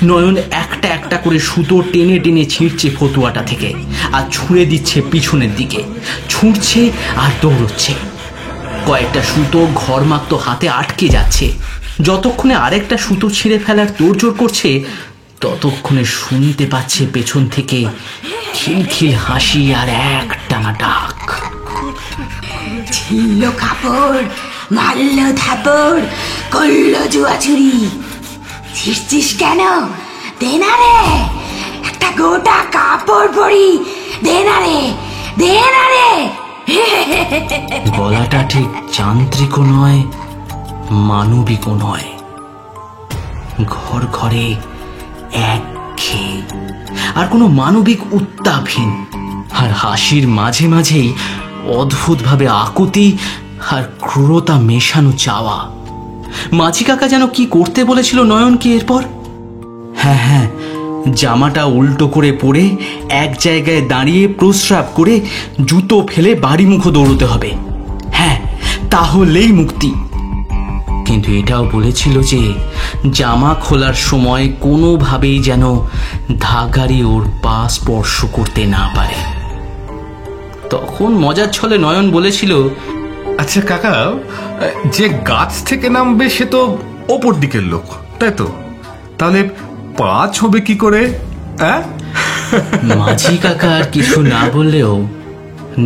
নয়ন একটা একটা করে সুতো টেনে টেনে ছিঁড়ছে ফতুয়াটা থেকে, আর ছুঁড়ে দিচ্ছে পিছনের দিকে। ছুঁড়ছে আর দৌড়চ্ছে। কয়েকটা সুতো ঘরমাক্ত হাতে আটকে যাচ্ছে। যতক্ষণে আরেকটা সুতো ছিঁড়ে ফেলার তোড়জোড় করছে, ততক্ষণে শুনতে পাচ্ছে পেছন থেকে খিলখিল হাসি আর একটানা ডাক। ছিলল কাপড়, মারল থাপড়, করলো জুয়াচুরি। ছিড়ছিস কেন? দে না রে, একটা গোটা কাপড় পরি, দে না রে, দে না রে। গলাটা ঠিক যান্ত্রিকও নয়, মানবিকও নয়। ঘর ঘরে একঘেয়ে, আর কোনো মানবিক উত্তাপহীন। আর হাসির মাঝে মাঝেই অদ্ভুতভাবে আকুতি আর ক্রূরতা মেশানো চাওয়া। মাঝি কাকা যেন কি করতে বলেছিল নয়নকে এরপর? হ্যাঁ হ্যাঁ, জামাটা উল্টো করে পরে এক জায়গায় দাঁড়িয়ে প্রস্রাব করে জুতো ফেলে বাড়ি মুখো দৌড়তে হবে। হ্যাঁ, তাহলেই মুক্তি। কিন্তু এটাও বলেছিল যে জামা খোলার সময় কোনোভাবেই যেন ধাগারি ওর পা স্পর্শ করতে না পারে। তখন মজার ছলে নয়ন বলেছিল, আচ্ছা কাকা, যে গাছ থেকে নামবে সে তো ওপর দিকের লোক, তাই তো? তাহলে পা ছবে কি করে? মাঝি কাকা আর কিছু না বললেও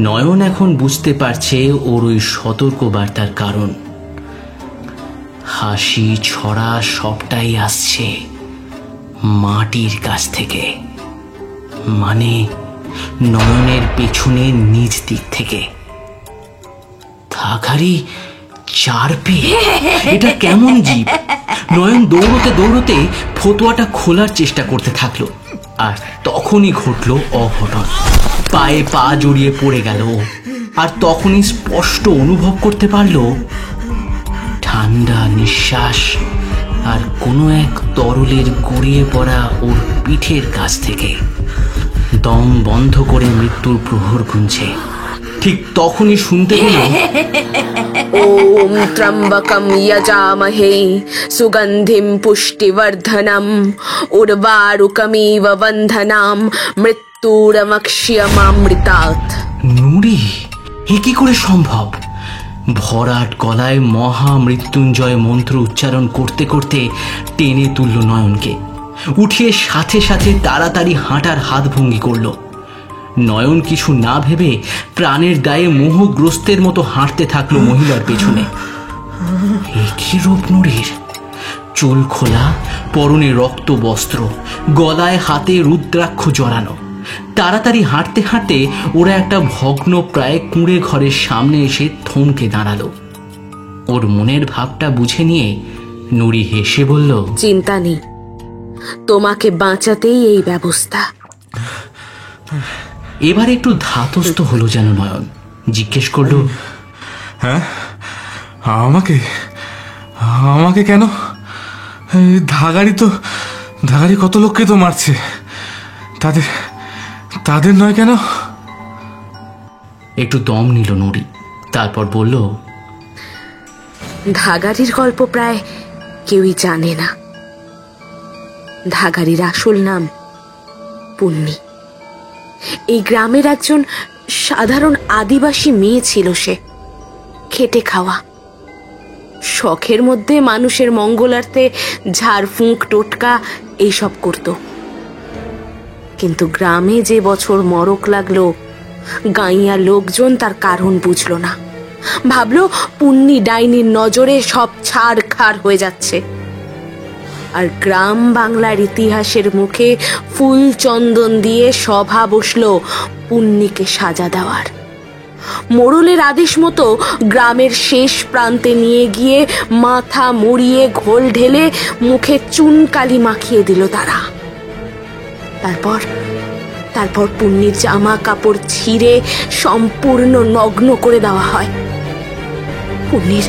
নয়ন এখন বুঝতে পারছে ওর ওই সতর্ক বার্তার কারণ। হাসি ছড়া সবটাই আসছে মাটির কাছ থেকে, মানে নয়নের পেছনে নিজ দিক থেকে। থাকারি চারপে, এটা কেমন জীব? নয়ন দৌড়তে দৌড়তে ফতুয়াটা খোলার চেষ্টা করতে থাকলো, আর তখনই ঘটলো অঘটন। পায়ে পা জড়িয়ে পড়ে গেল, আর তখনই স্পষ্ট অনুভব করতে পারলো ঠান্ডা নিঃশ্বাস আর কোনো এক তরলের গড়িয়ে পড়া ওর পিঠের কাছ থেকে। দম বন্ধ করে মৃত্যুর প্রহর গুনছে। ঠিক তখনই শুনতে পেল, ওম ত্রম্বকম যজামহে সুগন্ধিম পুষ্টিবর্ধনম উর্বারুকমিব বন্ধনাম মৃত্যুরমক্ষ্যমামৃতাৎ। নুরি, এ কি করে সম্ভব? ভরাট গলায় মহামৃত্যুঞ্জয় মন্ত্র উচ্চারণ করতে করতে টেনে তুলল নয়নকে। উঠিয়ে সাথে সাথে তাড়াতাড়ি হাঁটার হাত ভঙ্গি করল। নয়ন কিছু না ভেবে প্রাণের দায়ে মোহগ্রস্তের মতো হাঁটতে থাকলো মহিলার পেছনে। একই রূপ নুরির, চুল খোলা, পরনে রক্ত বস্ত্র, গলায় হাতে রুদ্রাক্ষ জড়ানো। তাড়াতাড়ি হাঁটতে হাঁটতে ওরা একটা ভগ্ন প্রায় কুঁড়ে ঘরের সামনে এসে থমকে দাঁড়ালো। ওর মনের ভাবটা বুঝে নিয়ে নুরি হেসে বলল, চিন্তা নেই, তোমাকে বাঁচাতেই এই ব্যবস্থা। এবার একটু ধাতস্থ হলো যেন নয়ন। জিজ্ঞেস করলো, হ্যাঁ, আমাকে আমাকে কেন? ধাগারি কত লোককে তো মারছে, তাদের নয় কেন? একটু দম নিল নুরি, তারপর বলল, ধাগারির গল্প প্রায় কেউই জানে না। ধাগারির আসল নাম পুন্নি। এই গ্রামের একজন সাধারণ আদিবাসী মেয়ে ছিল সে। খেটে খাওয়া, শখের মধ্যে মানুষের মঙ্গলার্থে ঝাড়ফুঁক টোটকা এইসব করত। কিন্তু গ্রামে যে বছর মরক লাগলো, গাঁইয়া লোকজন তার কারণ বুঝলো না। ভাবলো পুন্নি ডাইনির নজরে সব ছাড়খাড় হয়ে যাচ্ছে। আর গ্রাম বাংলার ইতিহাসের মুখে ফুল চন্দন দিয়ে সভা বসলো পুন্নিকে সাজা দেওয়ার। মোড়লের আদেশ মতো গ্রামের শেষ প্রান্তে নিয়ে গিয়ে মাথা মুড়িয়ে ঘোল ঢেলে মুখে চুনকালি মাখিয়ে দিল তারা। তারপর পুন্নির জামা কাপড় ছিঁড়ে সম্পূর্ণ নগ্ন করে দেওয়া হয়। পুন্নির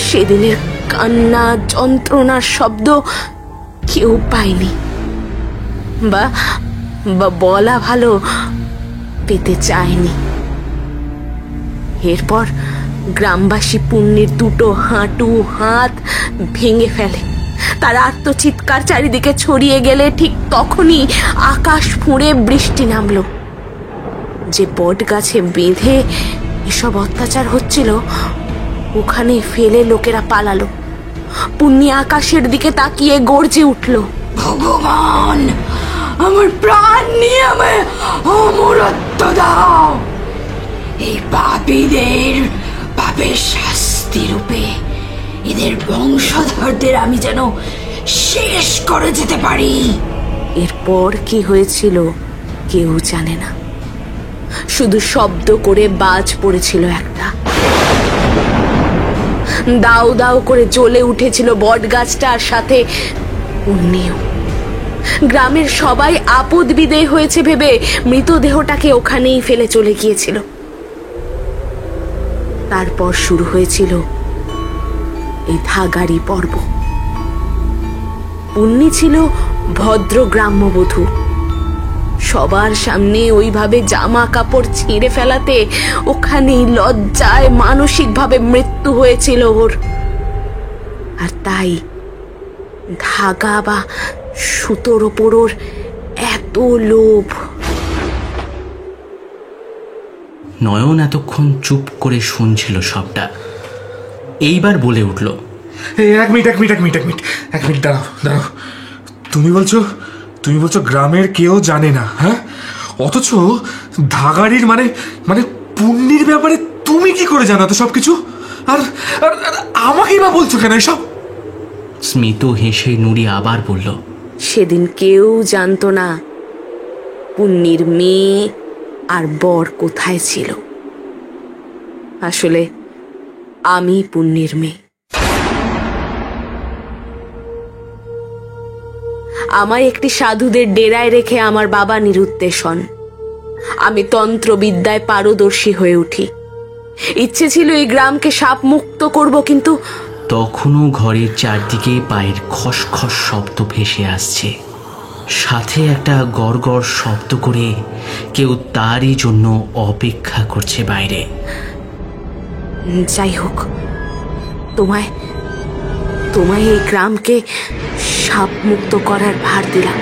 সেদিনের কান্না, যন্ত্রণার শব্দ কেউ পায়নি। বা বা বলা ভালো, পেতে চায়নি। এরপর গ্রামবাসী পুণ্যের দুটো হাঁটু হাত ভেঙে ফেলে। তার আর্তচিৎকার চারিদিকে ছড়িয়ে গেলে ঠিক তখনই আকাশ ফুঁড়ে বৃষ্টি নামলো। যে বট গাছে বেঁধে এসব অত্যাচার হচ্ছিল ওখানে ফেলে লোকেরা পালালো। পুণ্যি আকাশের দিকে তাকিয়ে গর্জে উঠল, ভগবান, আমার প্রাণ নিয়ে আমায় অমরত্ব দাও। এই পাপীদের পাপের শাস্তি রূপে এদের বংশধরদের আমি যেন শেষ করে যেতে পারি। এরপর কি হয়েছিল কেউ জানে না, শুধু শব্দ করে বাজ পড়েছিল একটা। দাউ দাউ করে জ্বলে উঠেছিল বট গাছটার সাথে পুণ্যিও। গ্রামের সবাই আপদ বিদেয় হয়েছে ভেবে মৃতদেহটাকে ওখানেই ফেলে চলে গিয়েছিল। তারপর শুরু হয়েছিল এই ধাগারি পর্ব। পুণ্যি ছিল ভদ্র গ্রাম্যবধূ। সবার সামনে ওইভাবে জামা কাপড় ছিঁড়ে ফেলাতে ওখানেই লজ্জায় মানসিকভাবে মৃত্যু হয়েছিল ওর। আর তাই ধাগা বা সুতোর ওপর ওর এত লোভ। নয়ন এতক্ষণ চুপ করে শুনছিল সবটা। এইবার বলে উঠল, এক মিনিট দাঁড়াও দাঁড়াও। তুমি বলছো গ্রামের কেউ জানে না, হ্যাঁ? অথচ ধাগাড়ির মানে মানে পুণ্যির ব্যাপারে তুমি কি করে জানো তো সবকিছু? আর আমাকেই বা বলছো কেন এসব? স্মিত হেসে নুরি আবার বলল, সেদিন কেউ জানতো না পুণ্যির মেয়ে আর বর কোথায় ছিল। আসলে আমি পুণ্যির মেয়ে। আমায় একটি সাধুদের ডেরায় রেখে আমার বাবা নিরুদ্দেশ হন। আমি তন্ত্রবিদ্যায় পারদর্শী হয়ে উঠি। ইচ্ছে ছিল এই গ্রামকে সাপ মুক্ত করব, কিন্তু তখনও ঘরের চারদিকে পায়ের খসখস শব্দ ভেসে আসছে, সাথে একটা গড়গড় শব্দ করে কেউ তারই জন্য অপেক্ষা করছে বাইরে। যাই হোক, তোমায় এই গ্রামকে সাপ মুক্ত করার ভার দিলাম।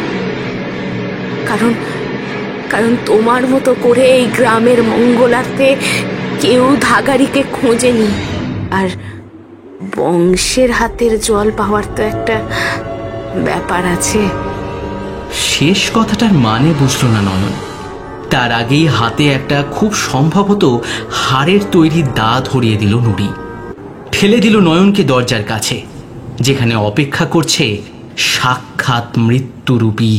কারণ তোমার মতো করে এই গ্রামের মঙ্গলার্থে কেউ ধাগারিকে খোঁজেনি। আর বংশের হাতের জল পাওয়ার তো একটা ব্যাপার আছে। শেষ কথাটার মানে বুঝল না নয়ন। তার আগেই হাতে একটা খুব সম্ভবত হাড়ের তৈরি দা ধরিয়ে দিল নুরি। ঠেলে দিল নয়নকে দরজার কাছে, যেখানে অপেক্ষা করছে সাক্ষাৎ মৃত্যুরূপী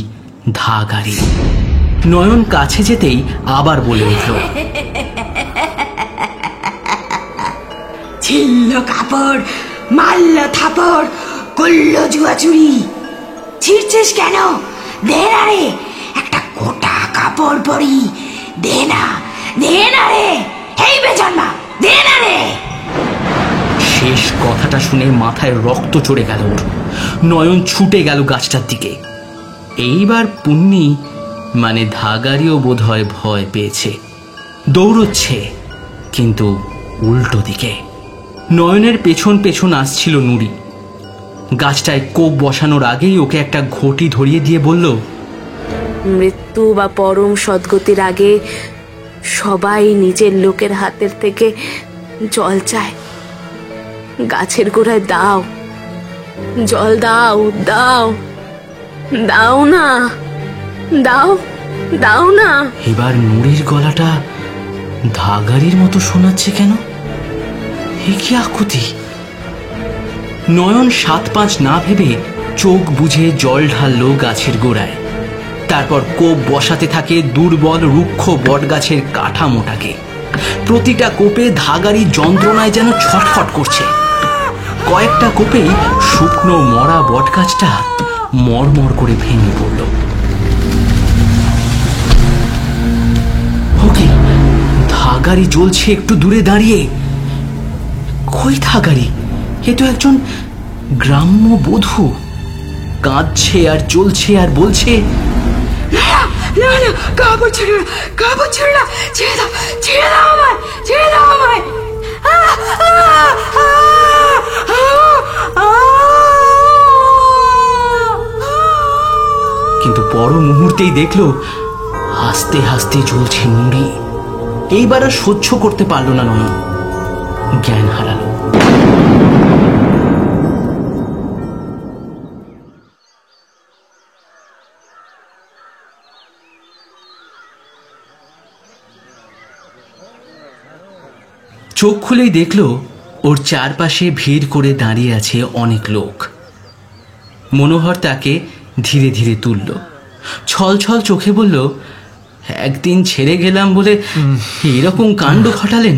ধাগারি। নয়ন কাছে যেতেই আবার বলে উঠল, ছিল্ল কাপড়, মারল থাপড়, করল জুয়াচুরি। ছিড়ছিস কেন? দে না রে একটা গোটা কাপড় পরি। দে না রে, এই বেজন্মা, দে না রে। শেষ কথাটা শুনে মাথায় রক্ত চড়ে গেল ওর। নয়ন ছুটে গেল গাছটার দিকে। এইবার পুণ্যি মানে ধাগারিও বোধহয় ভয় পেয়েছে, দৌড়চ্ছে, কিন্তু উল্টো দিকে। নয়নের পেছন পেছন আসছিল নুরি। গাছটায় কোপ বসানোর আগেই ওকে একটা ঘটি ধরিয়ে দিয়ে বলল, মৃত্যু বা পরম সদ্গতির আগে সবাই নিজের লোকের হাতের থেকে জল চায়। গাছের গোড়ায় দাও, জল দাও, দাও দাও না, দাও না। এবার নুরির গলাটা ধাগারির মতো শোনাচ্ছে কেন? এ কি আকুতি! নয়ন ৭-৫ না ভেবে চোখ বুঝে জল ঢাললো গাছের গোড়ায়। তারপর কোপ বসাতে থাকে দুর্বল রুক্ষ বটগাছের কাঠামোটাকে। প্রতিটা কোপে ধাগারি যন্ত্রণায় যেন ছটফট করছে। কয়েকটা কোপেই শুকনো মরা বটগাছটা মরমর করে ভেঙে পড়ল। ওকে, ধাগারি জ্বলছে একটু দূরে দাঁড়িয়ে। কই ধাগারি? এ তো একজন গ্রাম্য বধূ, কাঁদছে আর জ্বলছে আর বলছে, না না, কাপড় ছেড়ে না, কাপড় ছেড়ে না, ছেড়ে দাও, ছেড়ে দাও আমায়, ছেড়ে দাও আমায়। কিন্তু পর মুহূর্তেই দেখলো হাসতে হাসতে জ্বলছে নুড়ি। এইবার আর সহ্য করতে পারলো না নয়ন, জ্ঞান হারালো। চোখ খুলেই দেখলো ওর চারপাশে ভিড় করে দাঁড়িয়ে আছে অনেক লোক। মনোহর তাকে ধীরে ধীরে তুলল, ছল ছল চোখে বলল, একদিন ছেড়ে গেলাম বলে এরকম কাণ্ড ঘটালেন?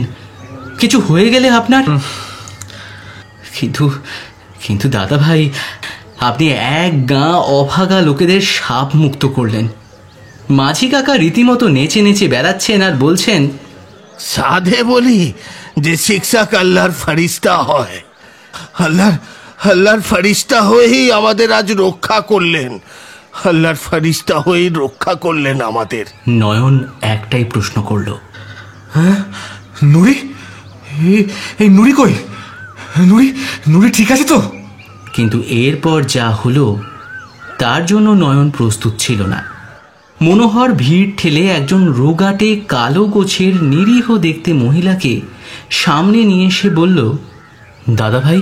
কিছু হয়ে গেলে আপনার? কিন্তু কিন্তু দাদা ভাই, আপনি এক গাঁ অভাগা লোকেদের সাপ মুক্ত করলেন। মাঝি কাকা রীতিমতো নেচে নেচে বেড়াচ্ছেন আর বলছেন, সাধে বলি যে শিক্ষক আল্লাহর ফারিস্তা হয়, আল্লাহর ফারিস্তা হয়েই আমাদের আজ রক্ষা করলেন, আল্লাহর ফারিস্তা হয়েই রক্ষা করলেন আমাদের। নয়ন একটাই প্রশ্ন করল, হ্যাঁ, নুড়ি? এই নুড়ি কই? নুড়ি ঠিক আছে তো? কিন্তু এরপর যা হলো তার জন্য নয়ন প্রস্তুত ছিল না। মনোহর ভিড় ঠেলে একজন রোগাটে কালো গোছের নিরীহ দেখতে মহিলাকে সামনে নিয়ে এসে বলল, দাদা ভাই,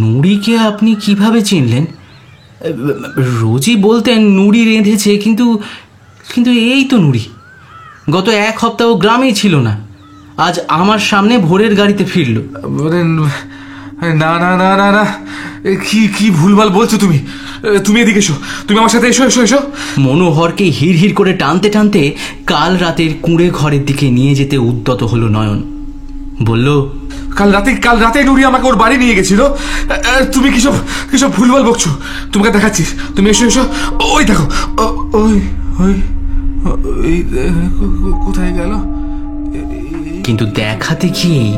নুড়িকে আপনি কিভাবে চিনলেন? রোজই বলতেন নুড়ি রেঁধেছে, কিন্তু কিন্তু এই তো নুড়ি। গত এক সপ্তাহ গ্রামেই ছিল না, আজ আমার সামনে ভোরের গাড়িতে ফিরল। না না না না না, কি ভুলভাল বলছো তুমি? তুমি এদিকে এসো, তুমি আমার সাথে এসো এসো এসো। মনোহরকে হিড় হিড় করে টানতে টানতে কাল রাতের কুঁড়ে ঘরের দিকে নিয়ে যেতে উদ্যত হলো নয়ন। বলল, কাল রাতে নুড়ি আমাকে ওর বাড়ি নিয়ে গেছিল। তুমি কিসব ভুলভাল বকছো? তোমাকে দেখাচ্ছি, তুমি এসো এসো। ওই দেখো, ওই ওই ওই কোথায় গেল? কিন্তু দেখাতে গিয়েই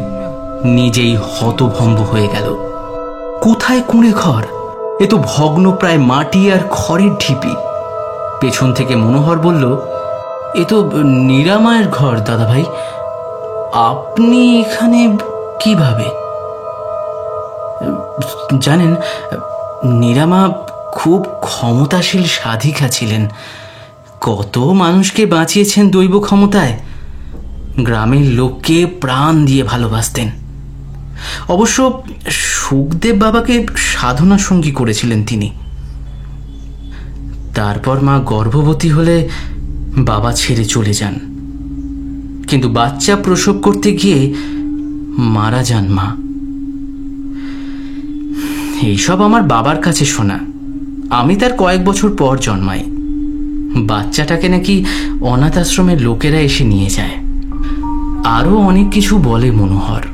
নিজেই হতভম্ব হয়ে গেল। কোথায় কুঁড়ে ঘর? এ তো ভগ্ন প্রায় মাটি আর খড়ের ঢিপি। পেছন থেকে মনোহর বলল, এ তো নিরামায়ের ঘর দাদা ভাই, আপনি এখানে কিভাবে? জানেন, নিরামা খুব ক্ষমতাশীল সাধিকা ছিলেন, কত মানুষকে বাঁচিয়েছেন দৈব ক্ষমতায়। গ্রামের লোককে প্রাণ দিয়ে ভালোবাসতেন। অবশ্য সুখদেব বাবাকে সাধনা সঙ্গী করেছিলেন তিনি। তারপর মা গর্ভবতী হলে বাবা ছেড়ে চলে যান, কিন্তু বাচ্চা প্রসব করতে গিয়ে মারা যান মা। এইসব আমার বাবার কাছে শোনা। আমি তার কয়েক বছর পর জন্মাই। বাচ্চাটাকে নাকি অনাথ আশ্রমের লোকেরা এসে নিয়ে যায়। আরো অনেক কিছু বলে মনোহর,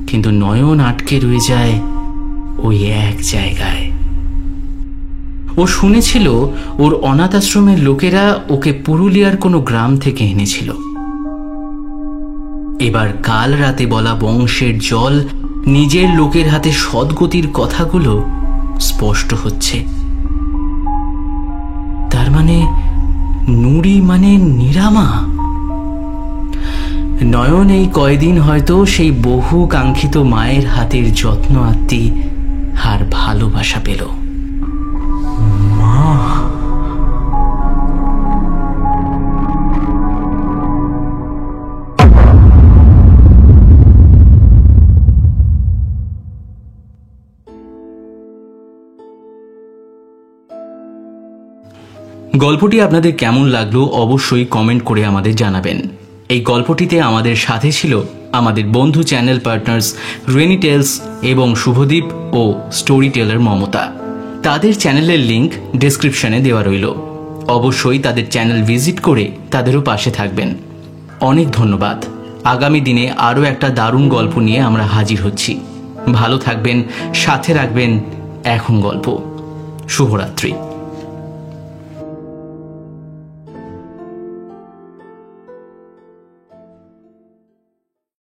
কিন্তু নয়ন আটকে রয়ে যায় ওই এক জায়গায়। ও শুনেছিল ওর অনাথ আশ্রমের লোকেরা ওকে পুরুলিয়ার কোনো গ্রাম থেকে এনেছিল। এবার কাল রাতে বলা বংশের জল নিজের লোকের হাতে সদ্গতির কথাগুলো স্পষ্ট হচ্ছে। তার মানে নুড়ি মানে নিরামা। নয়ন এই কয়দিন হয়তো সেই বহু কাঙ্ক্ষিত মায়ের হাতের যত্ন আত্মি আর ভালোবাসা পেল। গল্পটি আপনাদের কেমন লাগলো অবশ্যই কমেন্ট করে আমাদের জানাবেন। এই গল্পটিতে আমাদের সাথে ছিল আমাদের বন্ধু চ্যানেল পার্টনার্স রেনি টেলস এবং শুভদীপ ও স্টোরি টেলার মমতা। তাদের চ্যানেলের লিংক ডেসক্রিপশনে দেওয়া রইল। অবশ্যই তাদের চ্যানেল ভিজিট করে তাদেরও পাশে থাকবেন। অনেক ধন্যবাদ। আগামী দিনে আরও একটা দারুণ গল্প নিয়ে আমরা হাজির হচ্ছি। ভালো থাকবেন, সাথে রাখবেন এখন গল্প। শুভরাত্রি।